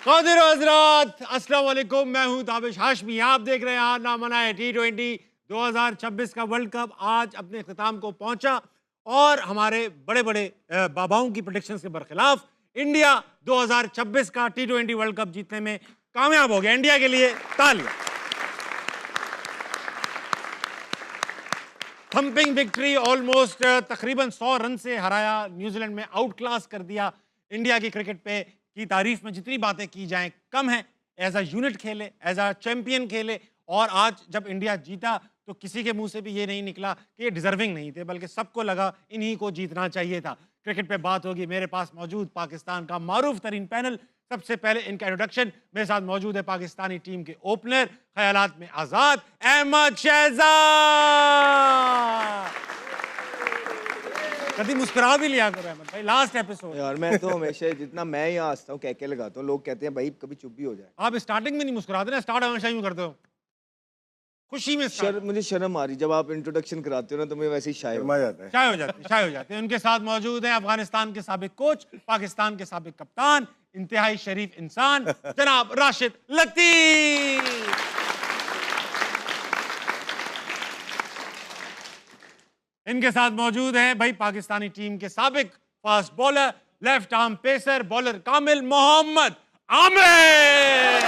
क़ादिर हज़रात अस्सलाम वालेकुम, मैं हूं ताबिश हाशमी। आप देख रहे हैं हार ना मनाए T20 2026 का वर्ल्ड कप आज अपने अख्ताम को पहुंचा और हमारे बड़े बड़े बाबाओं की प्रेडिक्शंस के बरखिलाफ इंडिया 2026 का T20 वर्ल्ड कप जीतने में कामयाब हो गया। इंडिया के लिए तालियां। थंपिंग विक्ट्री, ऑलमोस्ट तकरीबन 100 रन से हराया, न्यूजीलैंड में आउट क्लास कर दिया। इंडिया की क्रिकेट पे की तारीफ में जितनी बातें की जाएं कम है। एज अ यूनिट खेले, एज अ चैंपियन खेले और आज जब इंडिया जीता तो किसी के मुंह से भी ये नहीं निकला कि ये डिजर्विंग नहीं थे, बल्कि सबको लगा इन्हीं को जीतना चाहिए था। क्रिकेट पे बात होगी। मेरे पास मौजूद पाकिस्तान का मारूफ तरीन पैनल। सबसे पहले इनका इंट्रोडक्शन, मेरे साथ मौजूद है पाकिस्तानी टीम के ओपनर, ख्यालात में आजाद, अहमद शहजाद। कभी मुस्कुरा भी लिया करो अहमद भाई, लास्ट एपिसोड। यार मैं तो हमेशा जितना मैं यहाँ हंसता हूँ कहके लगाता हूँ, लोग कहते हैं भाई कभी चुप भी हो जाए। आप स्टार्टिंग में नहीं मुस्कुराते ना, स्टार्ट हमेशा यूं करते हो खुशी में। मुझे शर्म आ रही जब आप इंट्रोडक्शन कराते हो ना, तो मैं वैसे ही शाय हो जाता है। शाय हो जाते हैं। उनके साथ मौजूद हैं अफगानिस्तान के साबिक कोच, पाकिस्तान के साबिक कप्तान, इंतहाई शरीफ इंसान जनाब राशिद लतीफ। इनके साथ मौजूद हैं भाई पाकिस्तानी टीम के साबिक fast bowler, left arm pacer, bowler Kamil Mohammad Aamir.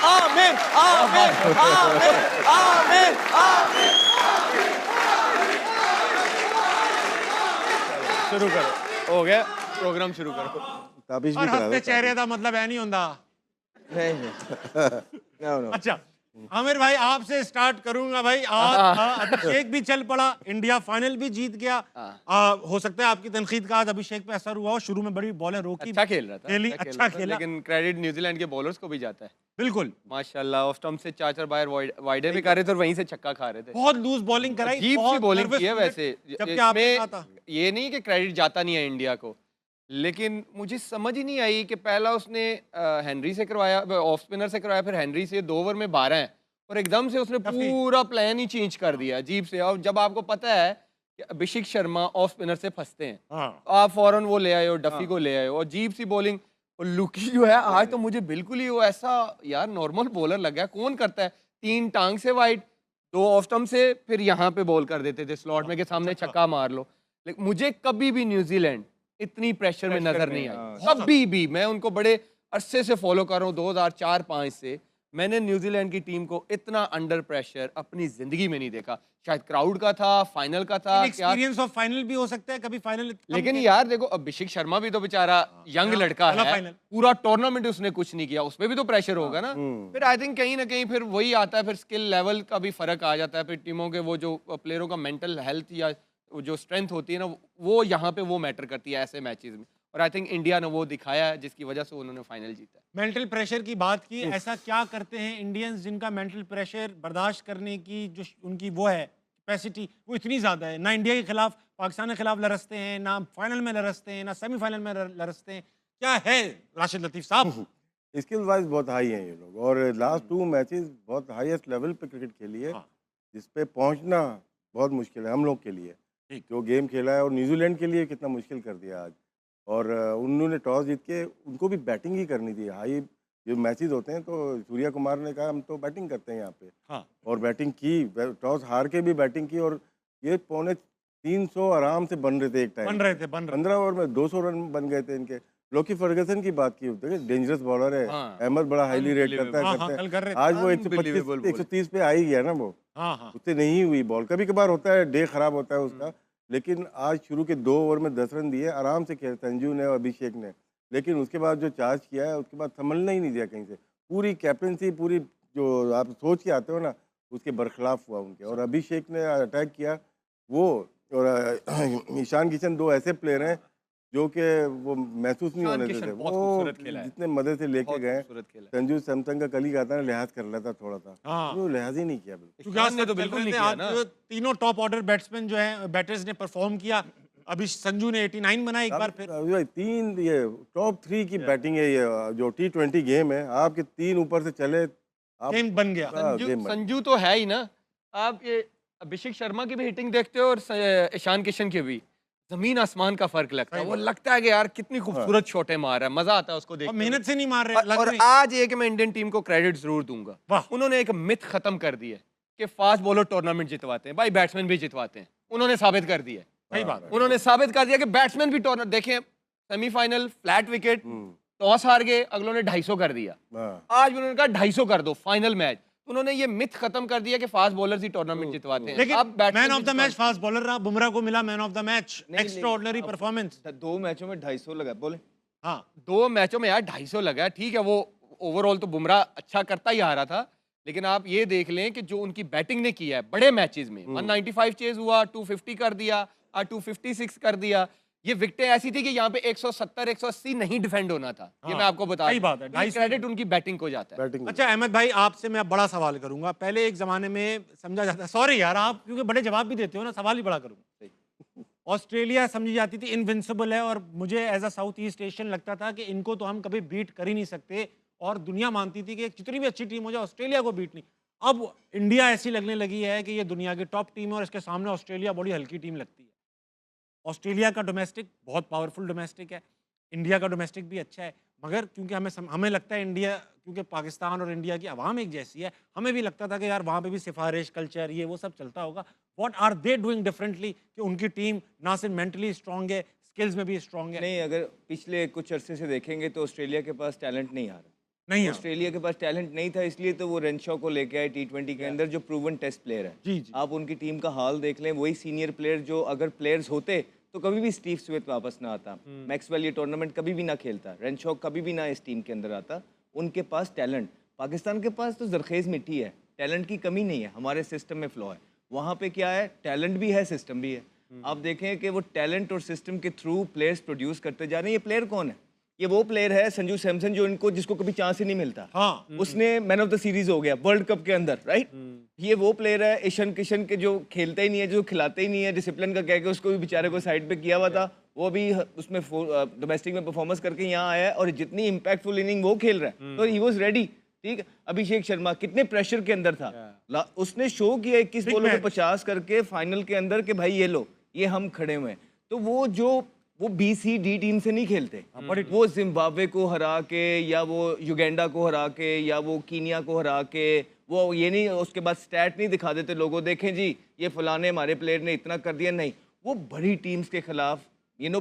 Aamir Aamir Aamir Aamir Aamir. शुरू करो, हो गया प्रोग्राम, शुरू करो। ताबिश भी और करा हफ्ते दो। चेहरे का मतलब है नहीं होता। नहीं no, no. अच्छा आमिर भाई आपसे स्टार्ट करूंगा भाई। आज अभिषेक भी चल पड़ा, इंडिया फाइनल भी जीत गया। हो सकता है आपकी तनकीद का आज अभिषेक पे असर हुआ हो। शुरू में बड़ी बॉलें रोकी, अच्छा खेल रहा था, अच्छा खेला, लेकिन क्रेडिट न्यूजीलैंड के बॉलर्स को भी जाता है। बिल्कुल माशाल्लाह, ऑफ स्टंप से 4 बार वाइडर भी कर रहे थे और वहीं से छक्का खा रहे थे। बहुत लूज बॉलिंग कराई, अजीब सी बॉलिंग की है वैसे। जबकि आपने कहा था ये नहीं कि क्रेडिट जाता नहीं है इंडिया को, लेकिन मुझे समझ ही नहीं आई कि पहला उसने हेनरी से करवाया, ऑफ स्पिनर से करवाया, फिर हेनरी से 2 ओवर में 12 हैं और एकदम से उसने पूरा प्लान ही चेंज कर दिया अजीब से। और जब आपको पता है कि अभिषेक शर्मा ऑफ स्पिनर से फंसते हैं, आप फौरन वो ले आए हो, डफी को ले आए हो, और अजीब सी बॉलिंग। और लुकी जो है आज तो मुझे बिल्कुल ही वो ऐसा यार नॉर्मल बॉलर लग गया। कौन करता है 3 टांग से वाइड, 2 ऑफ स्टंप से, फिर यहाँ पे बॉल कर देते थे स्लॉट में के सामने छक्का मार लो। लेकिन मुझे कभी भी न्यूजीलैंड इतनी प्रेशर में नजर नहीं आई, कभी भी। मैं उनको बड़े अरसे से फॉलो कर रहा हूँ, 2004-5 से। मैंने न्यूजीलैंड की टीम को इतना अंडर प्रेशर अपनी जिंदगी में नहीं देखा। शायद क्राउड का था, फाइनल का था, एक्सपीरियंस ऑफ फाइनल भी हो सकता है, कभी फाइनल। लेकिन यार देखो, अभिषेक शर्मा भी तो बेचारा यंग लड़का है, पूरा टूर्नामेंट उसने कुछ नहीं किया, उसमें भी तो प्रेशर होगा ना। फिर आई थिंक कहीं ना कहीं फिर वही आता है, फिर स्किल लेवल का भी फर्क आ जाता है। फिर टीमों के वो जो प्लेयरों का मेंटल हेल्थ या जो स्ट्रेंथ होती है ना, वो यहाँ पे वो मैटर करती है ऐसे मैचेस में। और आई थिंक इंडिया ने वो दिखाया है जिसकी वजह से उन्होंने फाइनल जीता। मेंटल प्रेशर की बात की, ऐसा क्या करते हैं इंडियंस जिनका मेंटल प्रेशर बर्दाश्त करने की जो उनकी वो है कैपेसिटी, वो इतनी ज़्यादा है? ना इंडिया के खिलाफ, पाकिस्तान के खिलाफ लरसते हैं, ना फाइनल में लरसते हैं, ना सेमीफाइनल में लरसते हैं। क्या है राशिद लतीफ़ साहब? स्किल वाइज बहुत हाई हैं ये लोग, और लास्ट 2 मैचेस बहुत हाईएस्ट लेवल पे क्रिकेट खेली है, जिस पे पहुंचना बहुत मुश्किल है हम लोग के लिए। जो गेम खेला है, और न्यूजीलैंड के लिए कितना मुश्किल कर दिया आज। और उन्होंने टॉस जीत के, उनको भी बैटिंग ही करनी थी। हाई जो मैचेस होते हैं तो सूर्या कुमार ने कहा हम तो बैटिंग करते हैं यहाँ पे, और बैटिंग की, टॉस हार के भी बैटिंग की। और ये 350 आराम से बन रहे थे, एक टाइम बन रहे थे 15 ओवर में 200 रन बन गए थे इनके। लोकी फर्गसन की बात की, डेंजरस बॉलर है, अहमद बड़ा हाईली रेट करता है, आज वो 125 130 पे आ ही गया ना वो। उससे नहीं हुई बॉल, कभी कभार होता है, डे खराब होता है उसका। लेकिन आज शुरू के 2 ओवर में 10 रन दिए, आराम से खेले संजू ने और अभिषेक ने। लेकिन उसके बाद जो चार्ज किया है, उसके बाद संभलना ही नहीं दिया कहीं से। पूरी कैप्टनसी, पूरी जो आप सोच के आते हो ना, उसके बरखिलाफ हुआ उनके। और अभिषेक ने अटैक किया वो, और ईशान किशन, 2 ऐसे प्लेयर हैं जो कि वो महसूस नहीं होने देते। वो जितने मदद से लेके गए, संजू सैमसंग का कल ही कहता है लिहाज कर लेता थोड़ा सा, वो लिहाज ही नहीं किया बिल्कुल। तो बिल्कुल नहीं किया ना। तीनों टॉप ऑर्डर बैट्समैन जो हैं, बैटर्स ने परफॉर्म किया। अभी संजू ने 89 बनाया एक बार फिर। 3 ये टॉप 3 की बैटिंग है। ये जो T20 गेम है, आपके 3 ऊपर से चले, गेम बन गया। संजू तो है ही ना। आप ये अभिषेक शर्मा की भी हिटिंग देखते हो और ईशान किशन की भी, जमीन आसमान का फर्क लगता है। वो लगता है कि यार कितनी खूबसूरत शॉटें मार रहा है, मजा आता है उसको देख। मेहनत से नहीं मार रहे। और आज ये कि मैं इंडियन टीम को क्रेडिट जरूर दूंगा, उन्होंने एक मिथ खत्म कर दी है कि फास्ट बॉलर टूर्नामेंट जितवाते हैं। भाई बैट्समैन भी जितवाते हैं, उन्होंने साबित कर दिया। सही बात, उन्होंने साबित कर दिया कि बैट्समैन भी टूर्नामेंट। देखें सेमीफाइनल फ्लैट विकेट, टॉस हार गए, अगलों ने 250 कर दिया। आज भी उन्होंने कहा 250 कर दो फाइनल मैच। उन्होंने ये मिथ खत्म कर दिया कि फास्ट बॉलर्स ही टूर्नामेंट जितवाते हैं। लेकिन man of the match fast bowler रहा, बुमराह को मिला man of the match. Extraordinary performance. 2 मैचों में 250 लगा, बोले। हाँ 2 मैचों में यार 250 लगा, ठीक है। वो ओवरऑल तो बुमराह अच्छा करता ही आ रहा था, लेकिन आप ये देख लें कि जो उनकी बैटिंग ने किया है बड़े मैचेस में, 195 चेज हुआ, 250 कर दिया, 256 कर दिया। ये विकेटें ऐसी थी कि यहाँ पे 170 180 नहीं डिफेंड होना था। ये मैं आपको बता सही बात है, 250 क्रेडिट उनकी बैटिंग को जाता है। अच्छा अहमद भाई, आपसे मैं बड़ा सवाल करूंगा। पहले एक जमाने में समझा जाता, सॉरी यार आप क्योंकि बड़े जवाब भी देते हो ना, सवाल ही बड़ा करूंगा। ऑस्ट्रेलिया समझी जाती थी इनविंसिबल है, और मुझे as a South East Asian लगता था कि इनको तो हम कभी बीट कर ही नहीं सकते, और दुनिया मानती थी कि जितनी भी अच्छी टीम हो जाए ऑस्ट्रेलिया को बीट नहीं। अब इंडिया ऐसी लगने लगी है कि ये दुनिया की टॉप टीम है, और इसके सामने ऑस्ट्रेलिया बड़ी हल्की टीम लगती है। ऑस्ट्रेलिया का डोमेस्टिक बहुत पावरफुल डोमेस्टिक है, इंडिया का डोमेस्टिक भी अच्छा है, मगर क्योंकि हमें लगता है इंडिया, क्योंकि पाकिस्तान और इंडिया की आवाम एक जैसी है, हमें भी लगता था कि यार वहाँ पे भी सिफारिश कल्चर ये वो सब चलता होगा। What are they doing differently कि उनकी टीम ना सिर्फ मेंटली स्ट्रांग है, स्किल्स में भी स्ट्रांग है? नहीं, अगर पिछले कुछ अरसे से देखेंगे तो ऑस्ट्रेलिया के पास टैलेंट नहीं आ रहा। नहीं, ऑस्ट्रेलिया के पास टैलेंट नहीं था, इसलिए तो वो रेनशॉ को लेके आए T20 के अंदर, जो प्रूवन टेस्ट प्लेयर है। जी जी। आप उनकी टीम का हाल देख लें, वही सीनियर प्लेयर जो अगर प्लेयर्स होते तो कभी भी स्टीव स्मिथ वापस ना आता, मैक्सवेल ये टूर्नामेंट कभी भी ना खेलता, रेनशॉ कभी भी ना इस टीम के अंदर आता। उनके पास टैलेंट, पाकिस्तान के पास तो जरखेज़ मिट्टी है, टैलेंट की कमी नहीं है, हमारे सिस्टम में फ्लॉ है। वहाँ पे क्या है, टैलेंट भी है, सिस्टम भी है। आप देखें कि वो टैलेंट और सिस्टम के थ्रू प्लेयर्स प्रोड्यूस करते जा रहे हैं। ये प्लेयर कौन है? ये वो प्लेयर है संजू सैमसन, जो इनको जिसको कभी चांस ही नहीं मिलता। हाँ। उसने मैन ऑफ द सीरीज हो गया वर्ल्ड कप के अंदर, राइट। ये वो प्लेयर है ईशान किशन के, जो खेलते ही नहीं है, जो खिलाते ही नहीं है, डिसिप्लिन का कह के उसको भी बेचारे को साइड पे किया हुआ था। वो भी उसमें डोमेस्टिक में परफॉर्मेंस करके यहाँ आया है, और जितनी इंपैक्टफुल इनिंग वो खेल रहा है, तो ही वाज रेडी। ठीक है, अभिषेक शर्मा कितने प्रेशर के अंदर था, उसने शो किया 21 बॉलों पे 50 करके फाइनल के अंदर कि भाई ये लो, ये हम खड़े हुए हैं। तो वो BCD टीम से नहीं खेलते, वो जिम्बाब्वे को हरा के, या वो युगांडा को हरा के, या वो कीनिया को हरा के, वो ये नहीं उसके बाद स्टैट नहीं दिखा देते लोगों, देखें जी ये फलाने हमारे प्लेयर ने इतना कर दिया। नहीं, वो बड़ी टीम्स के खिलाफ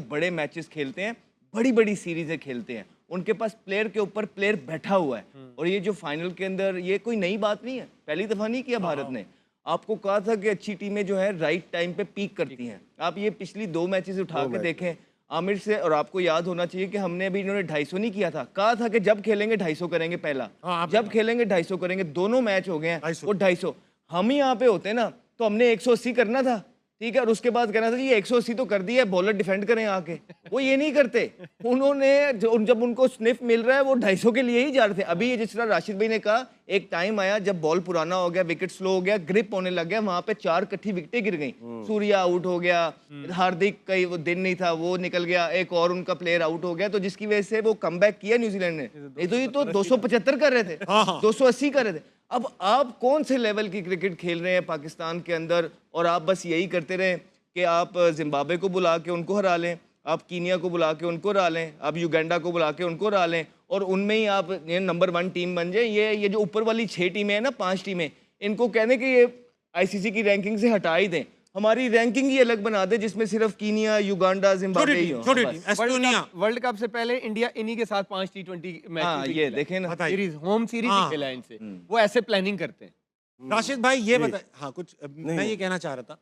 बड़े मैचेस खेलते हैं, बड़ी बड़ी सीरीजें खेलते हैं, उनके पास प्लेयर के ऊपर प्लेयर बैठा हुआ है। और ये जो फाइनल के अंदर, ये कोई नई बात नहीं है, पहली दफा नहीं किया भारत ने। आपको कहा था कि अच्छी टीमें जो है राइट टाइम पे पीक करती हैं। आप ये पिछली 2 मैचेस उठा के देखें आमिर से, और आपको याद होना चाहिए कि हमने अभी इन्होंने 250 नहीं किया था, कहा था कि जब खेलेंगे 250 करेंगे पहला, जब खेलेंगे 250 करेंगे। दोनों मैच हो गए हैं वो 250। हम ही यहाँ पे होते ना तो हमने 180 करना था, ठीक है, और उसके बाद कहना था जी 180 तो कर दिया है, बॉलर डिफेंड करें आके। वो ये नहीं करते, उन्होंने जब उनको स्निफ मिल रहा है वो 250 के लिए ही जा रहे थे। अभी ये जिस तरह राशिद भाई ने कहा, एक टाइम आया जब बॉल पुराना हो गया, विकेट स्लो हो गया, ग्रिप होने लग गया, वहां पे 4 इकट्ठी विकेटें गिर गई। सूर्या आउट हो गया, हार्दिक का वो दिन नहीं था, वो निकल गया, एक और उनका प्लेयर आउट हो गया, तो जिसकी वजह से वो कमबैक किया न्यूजीलैंड ने। ये तो 275 कर रहे थे, 280 कर रहे थे। अब आप कौन से लेवल की क्रिकेट खेल रहे हैं पाकिस्तान के अंदर, और आप बस यही करते रहे कि आप जिम्बाब्वे को बुला के उनको हरा लें, आप कीनिया को बुला के उनको हरा लें, आप युगांडा को बुला के उनको हरा लें, और उनमें ही आप नंबर 1 टीम बन जाए। ये जो ऊपर वाली 6 टीमें हैं ना, 5 टीमें, इनको कहने कि ये ICC की रैंकिंग से हटा ही दें, हमारी रैंकिंग ही अलग बना दे, जिसमें सिर्फ कीनिया, युगांडा, जिम्बाब्वे ही हो। वर्ल्ड कप से पहले इंडिया इन्हीं के साथ 5 T20 मैच, ये देखें ना, सीरीज, होम सीरीज ही खेला है इनसे। वो ऐसे प्लानिंग करते हैं। राशिद भाई ये बता, हाँ कुछ मैं ये कहना चाह रहा था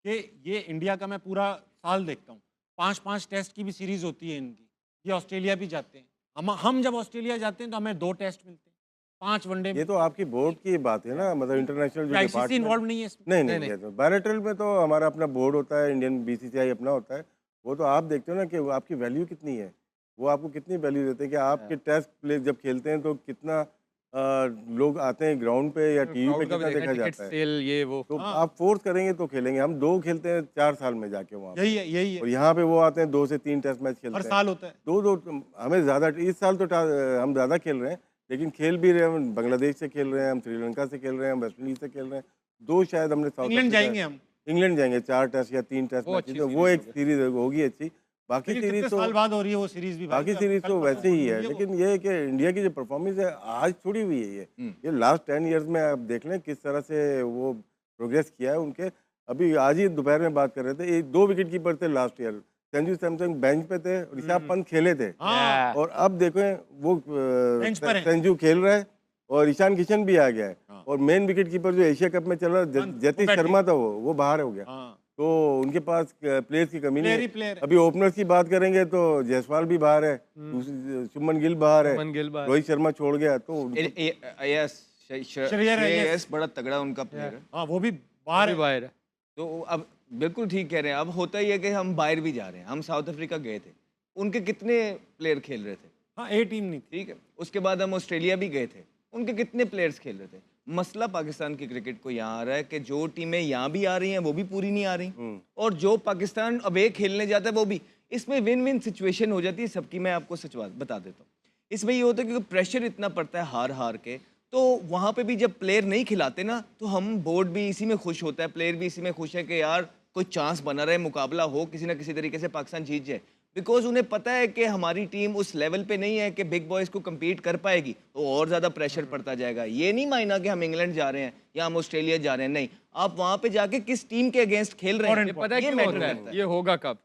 कि ये इंडिया का मैं पूरा साल देखता हूँ, 5-5 टेस्ट की भी सीरीज होती है इनकी। ये ऑस्ट्रेलिया भी जाते हैं, हम जब ऑस्ट्रेलिया जाते हैं तो हमें 2 टेस्ट मिलते हैं, 5 वनडे। ये तो आपकी बोर्ड की बात है ना, मतलब इंटरनेशनल जो ICC इन्वॉल्व नहीं है इसमें? नहीं, बायलैटरल में तो हमारा अपना बोर्ड होता है, इंडियन BCCI अपना होता है। वो तो आप देखते हो ना कि आपकी वैल्यू कितनी है, वो आपको कितनी वैल्यू देते हैं कि आपके टेस्ट प्ले जब खेलते हैं तो कितना लोग आते हैं ग्राउंड पे या टीवी पे, कितना देखा जाता है। ये वो तो आप फोर्स करेंगे तो खेलेंगे। हम 2 खेलते हैं 4 साल में जाके वहाँ, यही है। और यहाँ पे वो आते हैं 2 से 3 टेस्ट मैच खेलते हैं, हर साल होता है 2 हमें ज़्यादा, इस साल तो हम ज़्यादा खेल रहे हैं, लेकिन खेल भी रहे हैं। हम बांग्लादेश से खेल रहे हैं, हम श्रीलंका से खेल रहे हैं, हम वेस्ट इंडीज से खेल रहे हैं, 2 शायद हमने साउथ इंग्लैंड जाएंगे हम। इंग्लैंड जाएंगे 4 टेस्ट या 3 टेस्ट मैच, तो वो एक सीरीज होगी अच्छी। बाकी सीरीज तो साल बाद हो रही है वो सीरीज भी, बाकी सीरीज तो वैसे ही है, लेकिन ये है कि इंडिया की जो परफॉर्मेंस है आज थोड़ी हुई है, ये लास्ट 10 इयर्स में आप देख लें किस तरह से वो प्रोग्रेस किया है उनके। अभी आज ही दोपहर में बात कर रहे थे, ये 2 विकेट कीपर थे last year, Sanju Samson bench पे थे, ऋषभ पंत खेले थे, और अब देखो वो संजू खेल रहा है और ईशान किशन भी आ गया है, और मेन विकेट कीपर जो एशिया कप में चल रहा है जतीश शर्मा था वो बाहर हो गया, तो उनके पास प्लेयर्स की कमी नहीं है। अभी ओपनर्स की बात करेंगे तो जायसवाल भी बाहर है, शुभमन गिल बाहर है, रोहित शर्मा छोड़ गया, तो श्रेयस बड़ा तगड़ा उनका प्लेयर है, वो भी बाहर है। तो अब बिल्कुल ठीक कह रहे हैं। अब होता ही है कि हम बाहर भी जा रहे हैं, हम साउथ अफ्रीका गए थे, उनके कितने प्लेयर खेल रहे थे? हाँ, ए टीम नहीं, ठीक है। उसके बाद हम ऑस्ट्रेलिया भी गए थे, उनके कितने प्लेयर्स खेल रहे थे? मसला पाकिस्तान की क्रिकेट को यहाँ आ रहा है कि जो टीमें यहाँ भी आ रही हैं वो भी पूरी नहीं आ रही, और जो पाकिस्तान अवे खेलने जाता है वो भी, इसमें विन विन सिचुएशन हो जाती है सबकी। मैं आपको सच बात बता देता हूँ, इसमें ये होता है कि प्रेशर इतना पड़ता है हार हार के, तो वहाँ पे भी जब प्लेयर नहीं खिलाते ना, तो हम बोर्ड भी इसी में खुश होता है, प्लेयर भी इसी में खुश है कि यार कोई चांस बना रहे, मुकाबला हो, किसी ना किसी तरीके से पाकिस्तान जीत जाए, बिकॉज उन्हें पता है कि हमारी टीम उस लेवल पे नहीं है कि बिग बॉयज़ को कम्पीट कर पाएगी, तो और ज़्यादा प्रेशर पड़ता जाएगा। ये नहीं मायना कि हम इंग्लैंड जा रहे हैं या हम ऑस्ट्रेलिया जा रहे हैं, नहीं, आप वहाँ पे जाके किस टीम के अगेंस्ट खेल रहे हैं, पता है, ये मैटर करता है। ये होगा कब?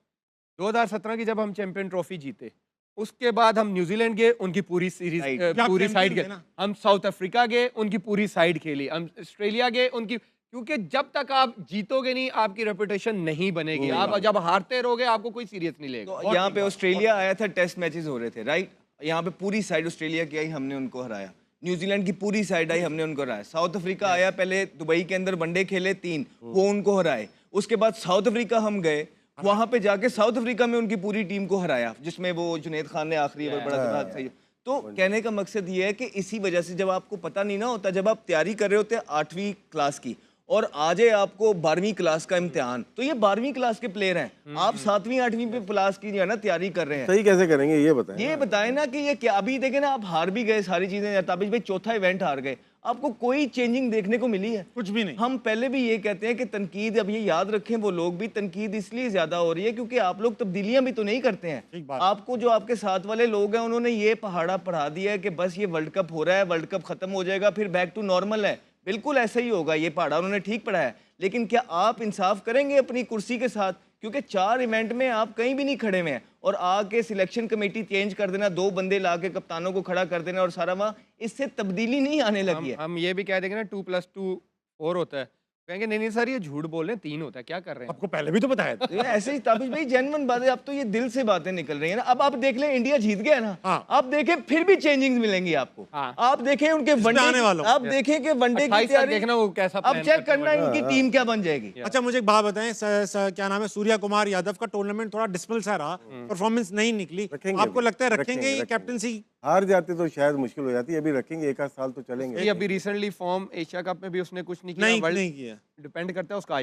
2017 की जब हम चैंपियन ट्रॉफी जीते, उसके बाद हम न्यूजीलैंड गए, उनकी पूरी सीरीज पूरी साइड गए, हम साउथ अफ्रीका गए, उनकी पूरी साइड खेली, हम ऑस्ट्रेलिया गए, उनकी, क्योंकि जब तक आप जीतोगे नहीं आपकी रेपुटेशन नहीं बनेगी, आप जब हारते रहोगे आपको कोई सीरियस नहीं लेगा। तो यहाँ पे ऑस्ट्रेलिया आया था, टेस्ट मैचेस हो रहे थे, राइट, यहाँ पे पूरी साइड ऑस्ट्रेलिया की आई, हमने उनको हराया, न्यूजीलैंड की पूरी साइड आई, हमने उनको हराया, साउथ अफ्रीका आया, पहले दुबई के अंदर वनडे खेले 3, वो उनको हराए, उसके बाद साउथ अफ्रीका हम गए, वहां पे जाके साउथ अफ्रीका में उनकी पूरी टीम को हराया, जिसमें वो जुनैद खान ने आखिरी ओवर बड़ा सही। तो कहने का मकसद ये है कि इसी वजह से जब आपको पता नहीं ना होता, जब आप तैयारी कर रहे होते हैं 8वीं क्लास की और आज है आपको 12वीं क्लास का इम्तिहान, तो ये 12वीं क्लास के प्लेयर हैं, आप 7वीं 8वीं पे क्लास की जो है ना तैयारी कर रहे हैं, सही कैसे करेंगे ये बताएं? ये बताएं ना कि ये क्या, अभी देखें ना, आप हार भी गए सारी चीजें, ताबिश भाई चौथा इवेंट हार गए, आपको कोई चेंजिंग देखने को मिली है? कुछ भी नहीं। हम पहले भी ये कहते हैं कि तनकीद, अब ये याद रखें वो लोग भी, तनकीद इसलिए ज्यादा हो रही है क्योंकि आप लोग तब्दीलियां भी तो नहीं करते हैं। आपको जो आपके साथ वाले लोग हैं उन्होंने ये पहाड़ा पढ़ा दिया है कि बस ये वर्ल्ड कप हो रहा है, वर्ल्ड कप खत्म हो जाएगा, फिर बैक टू नॉर्मल है। बिल्कुल ऐसा ही होगा, ये पहाड़ा उन्होंने ठीक पढ़ाया है, लेकिन क्या आप इंसाफ करेंगे अपनी कुर्सी के साथ? क्योंकि 4 इवेंट में आप कहीं भी नहीं खड़े हुए हैं, और आके सिलेक्शन कमेटी चेंज कर देना, 2 बंदे ला के कप्तानों को खड़ा कर देना और सारा वहाँ, इससे तब्दीली नहीं आने लगी है। हम ये भी कह देंगे ना 2+2 4 होता है, कहेंगे नहीं नहीं सर ये झूठ बोल रहे हैं, 3 होता है, क्या कर रहे हैं? आपको पहले भी तो बताया था। ऐसे ही ताबिश भाई जेन्युइन बात है, अब तो ये दिल से बातें निकल रही है ना। अब आप देख लें इंडिया जीत गया ना, आप देखें फिर भी चेंजिंग्स मिलेंगी आपको। आप देखें उनके वनडे, आप देखें कि वनडे की तैयारी देखना वो कैसा, अब चेक करना इनकी टीम क्या बन जाएगी। अच्छा मुझे एक बात बताएं, क्या नाम है, सूर्या कुमार यादव का टूर्नामेंट थोड़ा डिस्पल सा रहा, परफॉर्मेंस नहीं निकली, आपको लगता है रखेंगे ये कैप्टनसी? हार जाते तो शायद मुश्किल हो जाती है, अभी रखेंगे, 1 आध साल तो चलेंगे। अभी रिसेंटली फॉर्म एशिया कप में भी उसने कुछ नहीं किया, वर्ल्ड नहीं किया, डिपेंड करता है उसका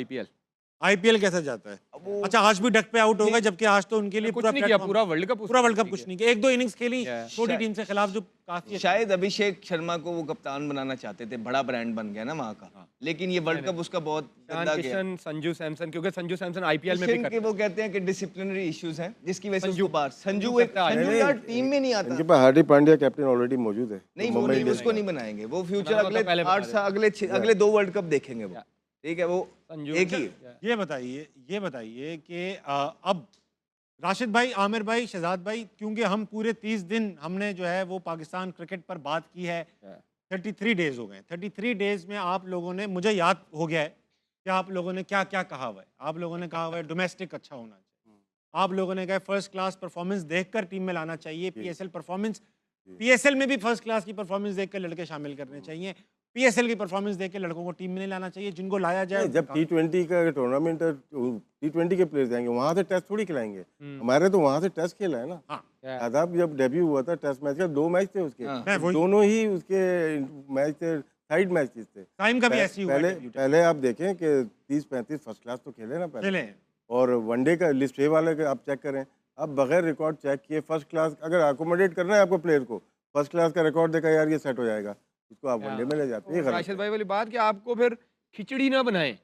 आईपीएल कैसा जाता है। अच्छा आज भी डक पे आउट हो गए, जबकि आज तो उनके लिए कुछ नहीं किया, पूरा वर्ल्ड कप कुछ नहीं किया, 1-2 इनिंग्स खेली छोटी टीम से खिलाफ, जो काफी शायद अभिषेक शर्मा को वो कप्तान बनाना चाहते थे, बड़ा ब्रांड बन गया ना वहाँ का, लेकिन ये वर्ल्ड कप उसका बहुत गंदा गया। संजू सैमसन, क्योंकि संजू सैमसन आईपीएल में भी करते हैं, वो कहते हैं कि डिसिप्लिनरी इश्यूज हैं जिसकी वजह से उसको बाहर, संजू यार टीम में नहीं आता। इनके पास हार्दिक पांड्या कैप्टन ऑलरेडी मौजूद है, नहीं वो नहीं, उसको नहीं बनाएंगे, वो फ्यूचर अगले 2 वर्ल्ड कप देखेंगे वो, ठीक है, वो एक ही। ये बताइए कि अब राशिद भाई, आमिर भाई, शहजाद भाई, क्योंकि हम पूरे 30 दिन हमने जो है वो पाकिस्तान क्रिकेट पर बात की है, 33 डेज हो गए, 33 डेज में आप लोगों ने, मुझे याद हो गया है कि आप लोगों ने क्या क्या कहा हुआ है। आप लोगों ने कहा हुआ है डोमेस्टिक अच्छा होना चाहिए, आप लोगों ने कहा फर्स्ट क्लास परफॉर्मेंस देखकर टीम में लाना चाहिए, पीएसएल परफॉर्मेंस, पीएसएल में भी फर्स्ट क्लास की परफॉर्मेंस देखकर लड़के शामिल करने चाहिए, पीएसएल की परफॉर्मेंस देख के लड़कों को टीम में नहीं लाना चाहिए, जिनको लाया जाए। जब T20 का टूर्नामेंट, T20 के प्लेयर्स जाएंगे वहां से टेस्ट थोड़ी खिलाएंगे, हमारे तो वहां से टेस्ट खेला है ना। आदाब जब डेब्यू हुआ था टेस्ट मैच का, 2 मैच थे उसके, दोनों ही उसके मैच थे, साइड मैचेस थे। टाइम का भी ऐसे ही हुआ है। पहले आप देखें कि 30-35 फर्स्ट क्लास तो खेले ना पहले, और वनडे का लिस्ट ए वाले का आप चेक करें, अब बगैर रिकॉर्ड चेक किए फर्स्ट क्लास अगर अकोमोडेट करना है आपको प्लेयर को, फर्स्ट क्लास का रिकॉर्ड देखा यार ये सेट हो जाएगा, इसको आप वनडे में ले जाते हैं। राशिद भाई वाली बात कि आपको फिर खिचड़ी ना बनाएं,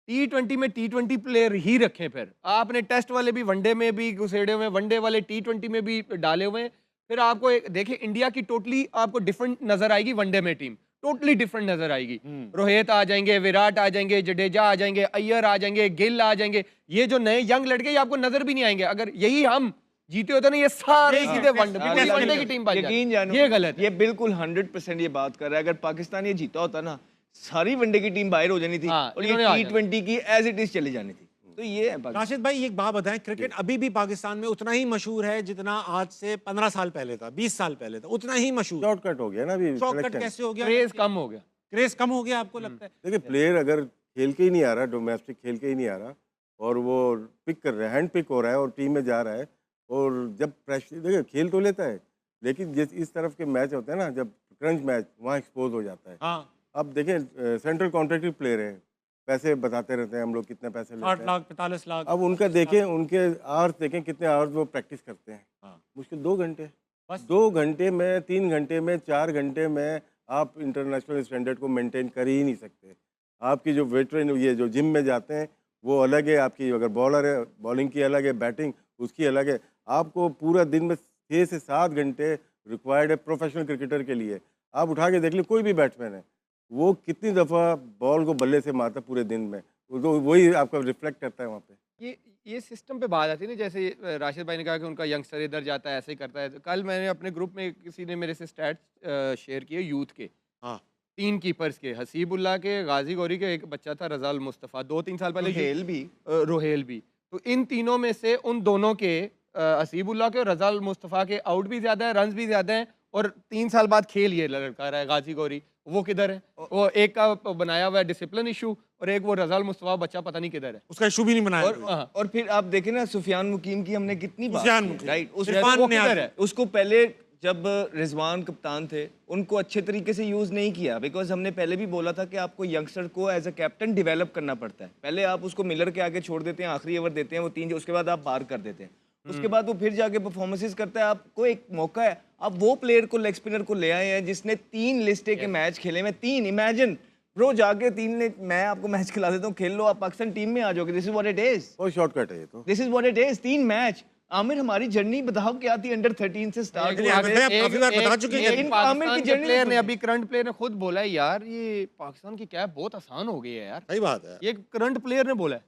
T20 में T20 प्लेयर ही रखें। फिर आपने टेस्ट वाले भी वनडे में भी घुसेड़े हुए हैं, वनडे वाले T20 में भी डाले हुए हैं। फिर आपको देखिए इंडिया की टोटली आपको डिफरेंट नजर आएगी वनडे में टीम, टोटली डिफरेंट नजर आएगी। रोहित आ जाएंगे, विराट आ जाएंगे, जडेजा आ जाएंगे, अय्यर आ जाएंगे, गिल आ जाएंगे। ये जो नए यंग लड़के ये आपको नजर भी नहीं आएंगे। अगर यही हम जीते होते ना, ये सारे सीधे वनडे की टीम बन यकीन जाती। जानो ये गलत है। ये बिल्कुल 100% ये बात कर रहा है। अगर पाकिस्तान ये जीता होता ना, सारी वनडे की टीम बाहर हो जानी थी और ये T20 की एज इट इज चली जानी थी। तो ये है राशिद भाई, एक बात बताएं, क्रिकेट अभी भी पाकिस्तान में उतना ही मशहूर है जितना आज से 15 साल पहले था, 20 साल पहले था, उतना ही मशहूर। शॉर्टकट हो गया ना अभी। शॉर्टकट कैसे हो गया? क्रेज कम हो गया। क्रेज कम हो गया आपको लगता है? देखिए, प्लेयर अगर खेल के ही नहीं आ रहा, डोमेस्टिक खेल के ही नहीं आ रहा और वो पिक कर रहा है, हैंड पिक हो रहा है और टीम में जा रहा है, और जब प्रेशर, देखिए खेल तो लेता है लेकिन जिस इस तरफ के मैच होते हैं ना, जब क्रंच मैच, वहाँ एक्सपोज हो जाता है। हाँ। अब देखें, सेंट्रल कॉन्ट्रैक्टिव प्लेयर है, पैसे बताते रहते हैं हम लोग कितने पैसे लेते हैं, 8 लाख 45 लाख। अब उनका देखें, उनके आवर्स देखें, कितने आवर्स वो प्रैक्टिस करते हैं। हाँ। मुश्किल 2 घंटे, बस 2 घंटे में, 3 घंटे में, 4 घंटे में आप इंटरनेशनल स्टैंडर्ड को मेंटेन कर ही नहीं सकते। आपकी जो वेटरन, ये जो जिम में जाते हैं वो अलग है, आपकी अगर बॉलर है, बॉलिंग की अलग है, बैटिंग उसकी अलग है। आपको पूरा दिन में 6 से 7 घंटे रिक्वायर्ड है प्रोफेशनल क्रिकेटर के लिए। आप उठा के देख लीजिए, कोई भी बैट्समैन है, वो कितनी दफ़ा बॉल को बल्ले से मारता पूरे दिन में, तो वही आपका रिफ्लेक्ट करता है वहाँ पे। ये सिस्टम पे बात आती है ना, जैसे राशिद भाई ने कहा कि उनका यंगस्टर इधर जाता है, ऐसे ही करता है। तो कल मैंने अपने ग्रुप में किसी ने मेरे से स्टैट्स शेयर किए यूथ के। हाँ। 3 कीपर्स के, हसीबुल्ला के, गाजी गौरी के, एक बच्चा था रजाल मुस्तफ़ा, 2-3 साल पहले रोहेल भी। तो इन तीनों में से उन दोनों के, हसीबुल्ला के और रजाल मुस्तफ़ा के आउट भी ज़्यादा है, रन भी ज़्यादा है, और 3 साल बाद खेल ये लड़का रहा है गाजी गौरी। वो किधर है? वो एक का बनाया हुआ है डिसिप्लिन इशू, और एक वो रजाल मुस्तफ़ा बच्चा पता नहीं किधर है, उसका इशू भी नहीं बनाया। और फिर आप देखें ना, सुफियान मुकीम की हमने कितनी बात की, राइट? उसको पहले जब रिजवान कप्तान थे, उनको अच्छे तरीके से यूज़ नहीं किया, बिकॉज हमने पहले भी बोला था कि आपको यंगस्टर को एज अ कैप्टन डेवलप करना पड़ता है। पहले आप उसको मिलर के आगे छोड़ देते हैं, आखिरी ओवर देते हैं वो 3, उसके बाद आप बाहर कर देते हैं, उसके बाद वो फिर जाके परफॉर्मेंसेस करता है। आपको एक मौका है, आप वो प्लेयर को, लेग स्पिनर को ले आए हैं जिसने 3 लिस्टे के मैच खेले में, 3, इमेजिन ब्रो, जाके 3 ने, मैं आपको मैच खिला देता हूँ, खेल लो, आप पाकिस्तान टीम में आ जाओगे। This is what it is. बहुत शॉर्टकट है ये तो। This is what it is. 3 match. Aamir, हमारी जर्नी बताओ क्या थी? अंडर 13 से स्टार्ट हुआ। काफी बार बता चुके हैं। आमिर की जर्नी प्लेयर ने, अभी करंट प्लेयर ने खुद बोला है, यार ये पाकिस्तान की कैप बहुत आसान हो गई है यार। सही बात है, ये करंट प्लेयर ने बोला है।